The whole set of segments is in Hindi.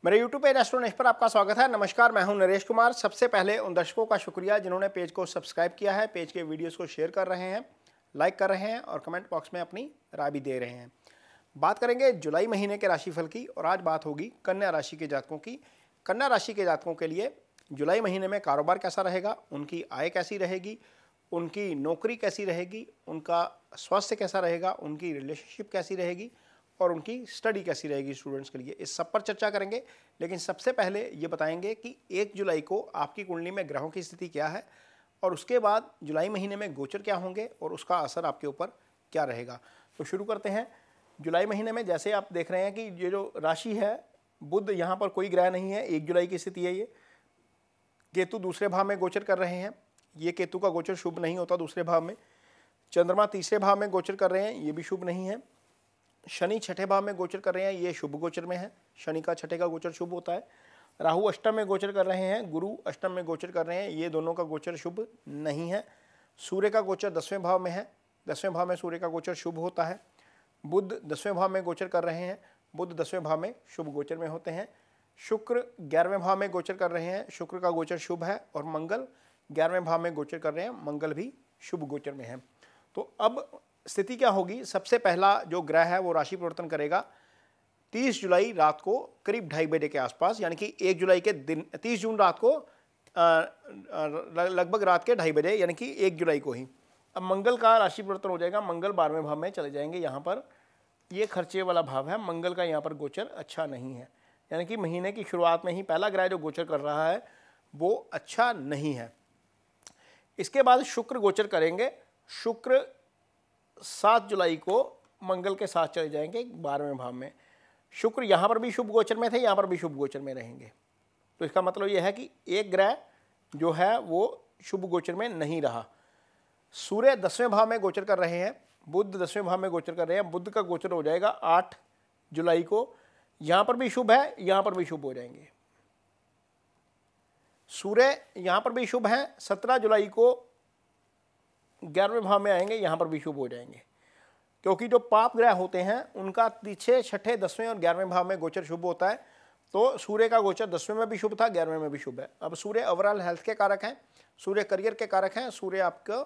मेरे YouTube पेज एस्ट्रोनेक्स पर आपका स्वागत है। नमस्कार, मैं हूं नरेश कुमार। सबसे पहले उन दर्शकों का शुक्रिया जिन्होंने पेज को सब्सक्राइब किया है, पेज के वीडियोस को शेयर कर रहे हैं, लाइक कर रहे हैं और कमेंट बॉक्स में अपनी राय भी दे रहे हैं। बात करेंगे जुलाई महीने के राशिफल की और आज बात होगी कन्या राशि के जातकों की। कन्या राशि के जातकों के लिए जुलाई महीने में कारोबार कैसा रहेगा, उनकी आय कैसी रहेगी, उनकी नौकरी कैसी रहेगी, उनका स्वास्थ्य कैसा रहेगा, उनकी रिलेशनशिप कैसी रहेगी और उनकी स्टडी कैसी रहेगी स्टूडेंट्स के लिए, इस सब पर चर्चा करेंगे। लेकिन सबसे पहले ये बताएंगे कि 1 जुलाई को आपकी कुंडली में ग्रहों की स्थिति क्या है और उसके बाद जुलाई महीने में गोचर क्या होंगे और उसका असर आपके ऊपर क्या रहेगा। तो शुरू करते हैं। जुलाई महीने में जैसे आप देख रहे हैं कि ये जो राशि है, बुध यहाँ पर कोई ग्रह नहीं है, 1 जुलाई की स्थिति है। ये केतु दूसरे भाव में गोचर कर रहे हैं, ये केतु का गोचर शुभ नहीं होता दूसरे भाव में। चंद्रमा तीसरे भाव में गोचर कर रहे हैं, ये भी शुभ नहीं है। शनि छठे भाव में गोचर कर रहे हैं, ये शुभ गोचर में है, शनि का छठे का गोचर शुभ होता है। राहु अष्टम में गोचर कर रहे हैं, गुरु अष्टम में गोचर कर रहे हैं, ये दोनों का गोचर शुभ नहीं है। सूर्य का गोचर 10वें भाव में है, 10वें भाव में सूर्य का गोचर शुभ होता है। बुध 10वें भाव में गोचर कर रहे हैं, बुध 10वें भाव में शुभ गोचर में होते हैं। शुक्र 11वें भाव में गोचर कर रहे हैं, शुक्र का गोचर शुभ है। और मंगल 11वें भाव में गोचर कर रहे हैं, मंगल भी शुभ गोचर में है। तो अब स्थिति क्या होगी, सबसे पहला जो ग्रह है वो राशि परिवर्तन करेगा 30 जुलाई रात को करीब 2:30 बजे के आसपास, यानी कि 1 जुलाई के दिन 30 जून रात को लगभग रात के 2:30 बजे, यानी कि 1 जुलाई को ही अब मंगल का राशि परिवर्तन हो जाएगा। मंगल 12वें भाव में चले जाएंगे। यहाँ पर ये खर्चे वाला भाव है, मंगल का यहाँ पर गोचर अच्छा नहीं है, यानी कि महीने की शुरुआत में ही पहला ग्रह जो गोचर कर रहा है वो अच्छा नहीं है। इसके बाद शुक्र गोचर करेंगे। शुक्र 7 जुलाई को मंगल के साथ चले जाएंगे 12वें भाव में। शुक्र यहाँ पर भी शुभ गोचर में थे, यहाँ पर भी शुभ गोचर में रहेंगे। तो इसका मतलब यह है कि एक ग्रह जो है वो शुभ गोचर में नहीं रहा। सूर्य 10वें भाव में गोचर कर रहे हैं, बुध 10वें भाव में गोचर कर रहे हैं। बुध का गोचर हो जाएगा 8 जुलाई को, यहाँ पर भी शुभ है, यहाँ पर भी शुभ हो जाएंगे। सूर्य यहाँ पर भी शुभ है, 17 जुलाई को 11वें भाव में आएंगे, यहाँ पर भी शुभ हो जाएंगे। क्योंकि जो पाप ग्रह होते हैं उनका तीसरे, छठे, 10वें और 11वें भाव में गोचर शुभ होता है। तो सूर्य का गोचर 10वें में भी शुभ था, 11वें में भी शुभ है। अब सूर्य ओवरऑल हेल्थ के कारक हैं, सूर्य करियर के कारक हैं, सूर्य आपका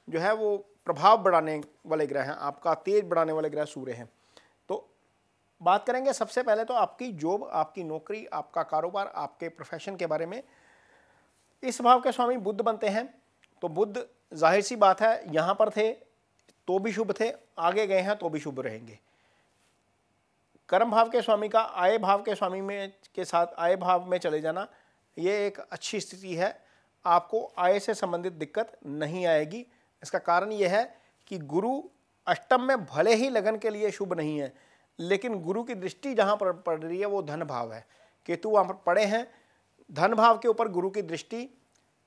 जो है वो प्रभाव बढ़ाने वाले ग्रह हैं, आपका तेज बढ़ाने वाले ग्रह सूर्य हैं। तो बात करेंगे सबसे पहले तो आपकी जॉब, आपकी नौकरी, आपका कारोबार, आपके प्रोफेशन के बारे में। इस भाव के स्वामी बुध बनते हैं, तो बुध जाहिर सी बात है यहाँ पर थे तो भी शुभ थे, आगे गए हैं तो भी शुभ रहेंगे। कर्म भाव के स्वामी का आय भाव के स्वामी में के साथ आय भाव में चले जाना, ये एक अच्छी स्थिति है। आपको आय से संबंधित दिक्कत नहीं आएगी। इसका कारण यह है कि गुरु अष्टम में भले ही लगन के लिए शुभ नहीं है, लेकिन गुरु की दृष्टि जहाँ पर पड़ रही है वो धन भाव है। केतु वहाँ पर पड़े हैं, धन भाव के ऊपर गुरु की दृष्टि,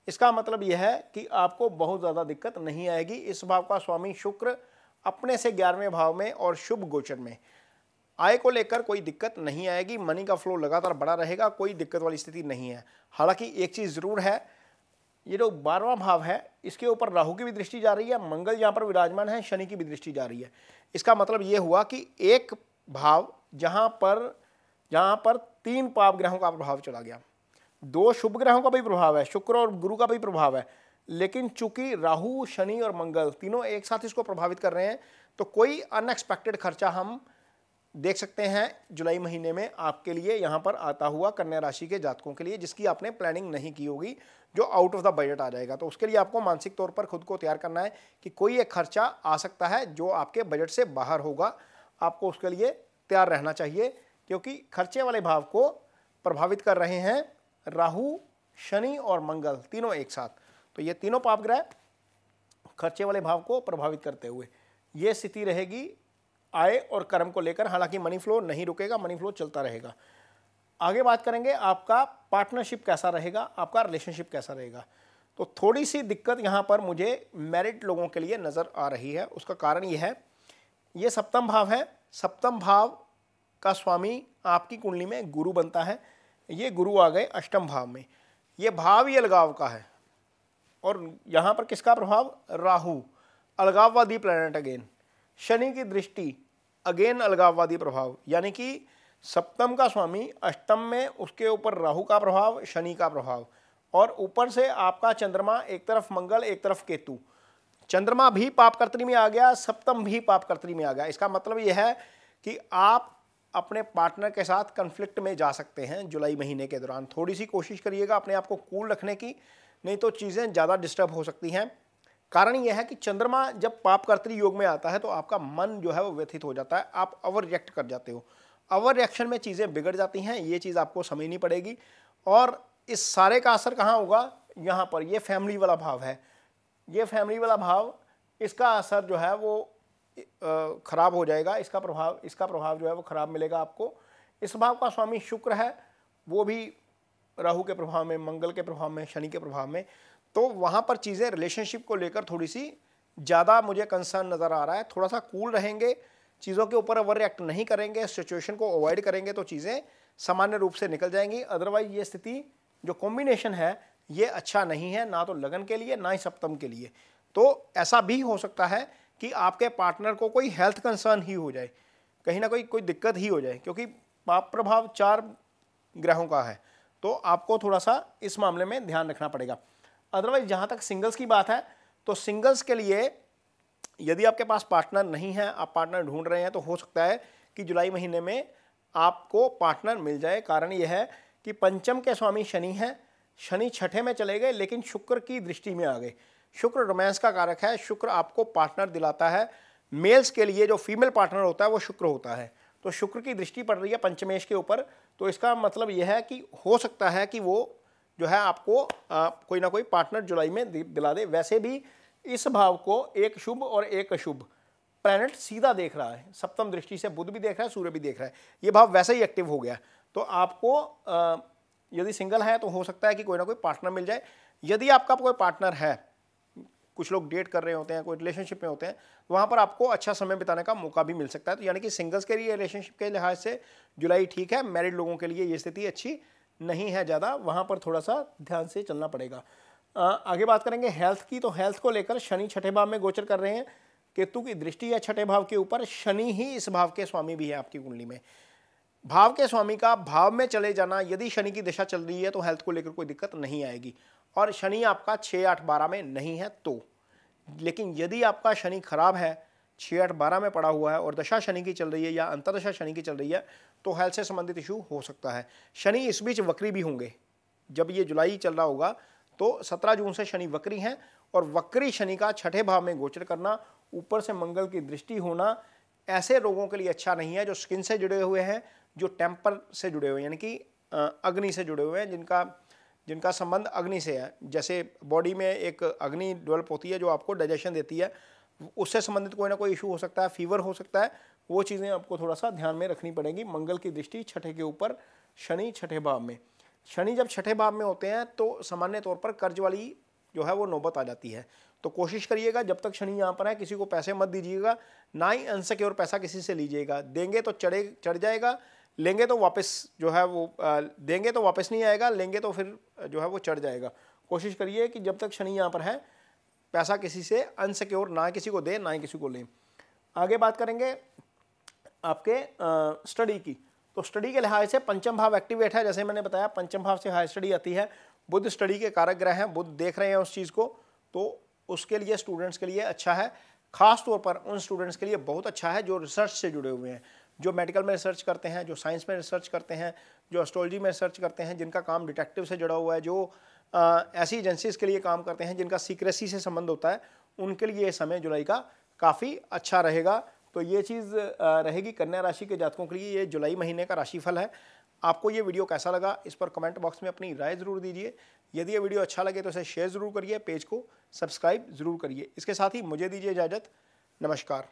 इसका मतलब यह है कि आपको बहुत ज़्यादा दिक्कत नहीं आएगी। इस भाव का स्वामी शुक्र अपने से 11वें भाव में और शुभ गोचर में, आय को लेकर कोई दिक्कत नहीं आएगी। मनी का फ्लो लगातार बढ़ा रहेगा, कोई दिक्कत वाली स्थिति नहीं है। हालांकि एक चीज़ ज़रूर है, ये जो 12वां भाव है इसके ऊपर राहु की भी दृष्टि जा रही है, मंगल यहाँ पर विराजमान है, शनि की भी दृष्टि जा रही है। इसका मतलब ये हुआ कि एक भाव जहाँ पर 3 पाप ग्रहों का प्रभाव चला गया, 2 शुभ ग्रहों का भी प्रभाव है, शुक्र और गुरु का भी प्रभाव है, लेकिन चूंकि राहु, शनि और मंगल तीनों एक साथ इसको प्रभावित कर रहे हैं, तो कोई अनएक्सपेक्टेड खर्चा हम देख सकते हैं जुलाई महीने में आपके लिए यहाँ पर आता हुआ कन्या राशि के जातकों के लिए, जिसकी आपने प्लानिंग नहीं की होगी, जो आउट ऑफ द बजट आ जाएगा। तो उसके लिए आपको मानसिक तौर पर खुद को तैयार करना है कि कोई एक खर्चा आ सकता है जो आपके बजट से बाहर होगा। आपको उसके लिए तैयार रहना चाहिए, क्योंकि खर्चे वाले भाव को प्रभावित कर रहे हैं राहु, शनि और मंगल तीनों एक साथ। तो ये तीनों पाप ग्रह खर्चे वाले भाव को प्रभावित करते हुए ये स्थिति रहेगी आय और कर्म को लेकर। हालांकि मनी फ्लो नहीं रुकेगा, मनी फ्लो चलता रहेगा। आगे बात करेंगे आपका पार्टनरशिप कैसा रहेगा, आपका रिलेशनशिप कैसा रहेगा। तो थोड़ी सी दिक्कत यहाँ पर मुझे मैरिड लोगों के लिए नज़र आ रही है। उसका कारण ये है, ये सप्तम भाव है, सप्तम भाव का स्वामी आपकी कुंडली में गुरु बनता है। ये गुरु आ गए अष्टम भाव में, ये भाव ही अलगाव का है। और यहाँ पर किसका प्रभाव, राहु, अलगाववादी प्लैनेट अगेन। शनि की दृष्टि, अगेन अलगाववादी प्रभाव, यानी कि सप्तम का स्वामी अष्टम में, उसके ऊपर राहु का प्रभाव, शनि का प्रभाव, और ऊपर से आपका चंद्रमा, एक तरफ मंगल एक तरफ केतु। चंद्रमा भी पापकर्त्री में आ गया, सप्तम भी पापकर्त्री में आ गया। इसका मतलब यह है कि आप अपने पार्टनर के साथ कन्फ्लिक्ट में जा सकते हैं जुलाई महीने के दौरान। थोड़ी सी कोशिश करिएगा अपने आप को कूल रखने की, नहीं तो चीज़ें ज़्यादा डिस्टर्ब हो सकती हैं। कारण यह है कि चंद्रमा जब पापकर्त्री योग में आता है तो आपका मन जो है वो व्यथित हो जाता है, आप ओवर रिएक्ट कर जाते हो। ओवर रिएक्शन में चीज़ें बिगड़ जाती हैं, ये चीज़ आपको समझनी पड़ेगी। और इस सारे का असर कहाँ होगा? यहाँ पर, ये फैमिली वाला भाव है, ये फैमिली वाला भाव, इसका असर जो है वो खराब हो जाएगा। इसका प्रभाव जो है वो खराब मिलेगा आपको। इस भाव का स्वामी शुक्र है, वो भी राहु के प्रभाव में, मंगल के प्रभाव में, शनि के प्रभाव में। तो वहाँ पर चीज़ें रिलेशनशिप को लेकर थोड़ी सी ज़्यादा मुझे कंसर्न नज़र आ रहा है। थोड़ा सा कूल रहेंगे, चीज़ों के ऊपर ओवर रिएक्ट नहीं करेंगे, सिचुएशन को अवॉइड करेंगे तो चीज़ें सामान्य रूप से निकल जाएंगी। अदरवाइज ये स्थिति, जो कॉम्बिनेशन है, ये अच्छा नहीं है, ना तो लगन के लिए ना ही सप्तम के लिए। तो ऐसा भी हो सकता है कि आपके पार्टनर को कोई हेल्थ कंसर्न ही हो जाए, कहीं ना कोई दिक्कत ही हो जाए, क्योंकि पाप प्रभाव 4 ग्रहों का है। तो आपको थोड़ा सा इस मामले में ध्यान रखना पड़ेगा। अदरवाइज जहाँ तक सिंगल्स की बात है, तो सिंगल्स के लिए यदि आपके पास पार्टनर नहीं है, आप पार्टनर ढूंढ रहे हैं, तो हो सकता है कि जुलाई महीने में आपको पार्टनर मिल जाए। कारण यह है कि पंचम के स्वामी शनि हैं, शनि छठे में चले गए लेकिन शुक्र की दृष्टि में आ गए। शुक्र रोमांस का कारक है, शुक्र आपको पार्टनर दिलाता है। मेल्स के लिए जो फीमेल पार्टनर होता है वो शुक्र होता है। तो शुक्र की दृष्टि पड़ रही है पंचमेश के ऊपर, तो इसका मतलब यह है कि हो सकता है कि वो जो है आपको कोई ना कोई पार्टनर जुलाई में दिला दे। वैसे भी इस भाव को एक शुभ और एक अशुभ प्लैनेट सीधा देख रहा है, सप्तम दृष्टि से बुध भी देख रहा है, सूर्य भी देख रहा है। ये भाव वैसे ही एक्टिव हो गया। तो आपको यदि सिंगल है तो हो सकता है कि कोई ना कोई पार्टनर मिल जाए। यदि आपका कोई पार्टनर है, कुछ लोग डेट कर रहे होते हैं, कोई रिलेशनशिप में होते हैं, वहाँ पर आपको अच्छा समय बिताने का मौका भी मिल सकता है। तो यानी कि सिंगल्स के लिए रिलेशनशिप के लिहाज से जुलाई ठीक है। मैरिड लोगों के लिए ये स्थिति अच्छी नहीं है ज़्यादा, वहाँ पर थोड़ा सा ध्यान से चलना पड़ेगा। आगे बात करेंगे हेल्थ की। तो हेल्थ को लेकर शनि छठे भाव में गोचर कर रहे हैं, केतु की दृष्टि है छठे भाव के ऊपर, शनि ही इस भाव के स्वामी भी है आपकी कुंडली में। भाव के स्वामी का भाव में चले जाना, यदि शनि की दिशा चल रही है तो हेल्थ को लेकर कोई दिक्कत नहीं आएगी। और शनि आपका 6, 8, 12 में नहीं है तो, लेकिन यदि आपका शनि खराब है, 6, 8, 12 में पड़ा हुआ है और दशा शनि की चल रही है या अंतर्दशा शनि की चल रही है, तो हेल्थ से संबंधित इशू हो सकता है। शनि इस बीच वक्री भी होंगे। जब ये जुलाई चल रहा होगा तो 17 जून से शनि वक्री हैं, और वक्री शनि का छठे भाव में गोचर करना, ऊपर से मंगल की दृष्टि होना, ऐसे रोगों के लिए अच्छा नहीं है जो स्किन से जुड़े हुए हैं, जो टेम्पर से जुड़े हुए हैं, यानी कि अग्नि से जुड़े हुए हैं, जिनका संबंध अग्नि से है। जैसे बॉडी में एक अग्नि डेवलप होती है जो आपको डाइजेशन देती है, उससे संबंधित कोई ना कोई इशू हो सकता है, फीवर हो सकता है। वो चीज़ें आपको थोड़ा सा ध्यान में रखनी पड़ेगी। मंगल की दृष्टि छठे के ऊपर, शनि छठे भाव में। शनि जब छठे भाव में होते हैं तो सामान्य तौर पर कर्ज वाली जो है वो नौबत आ जाती है। तो कोशिश करिएगा जब तक शनि यहाँ पर है किसी को पैसे मत दीजिएगा, ना ही अनसिक्योर पैसा किसी से लीजिएगा। देंगे तो चढ़ जाएगा, लेंगे तो वापस जो है वो देंगे तो वापस नहीं आएगा, लेंगे तो फिर जो है वो चढ़ जाएगा। कोशिश करिए कि जब तक शनि यहाँ पर है पैसा किसी से अनसिक्योर ना किसी को दे, ना ही किसी को लें। आगे बात करेंगे आपके स्टडी की। तो स्टडी के लिहाज से पंचम भाव एक्टिवेट है, जैसे मैंने बताया पंचम भाव से हाई स्टडी आती है। बुध स्टडी के कारक ग्रह हैं, बुध देख रहे हैं उस चीज़ को, तो उसके लिए स्टूडेंट्स के लिए अच्छा है। खास तौर पर उन स्टूडेंट्स के लिए बहुत अच्छा है जो रिसर्च से जुड़े हुए हैं, जो मेडिकल में रिसर्च करते हैं, जो साइंस में रिसर्च करते हैं, जो एस्ट्रोलॉजी में रिसर्च करते हैं, जिनका काम डिटेक्टिव से जुड़ा हुआ है, जो ऐसी एजेंसीज के लिए काम करते हैं जिनका सीक्रेसी से संबंध होता है, उनके लिए ये समय जुलाई का काफ़ी अच्छा रहेगा। तो ये चीज़ रहेगी कन्या राशि के जातकों के लिए। ये जुलाई महीने का राशिफल है। आपको ये वीडियो कैसा लगा इस पर कमेंट बॉक्स में अपनी राय ज़रूर दीजिए। यदि ये वीडियो अच्छा लगे तो इसे शेयर ज़रूर करिए, पेज को सब्सक्राइब ज़रूर करिए। इसके साथ ही मुझे दीजिए इजाज़त। नमस्कार।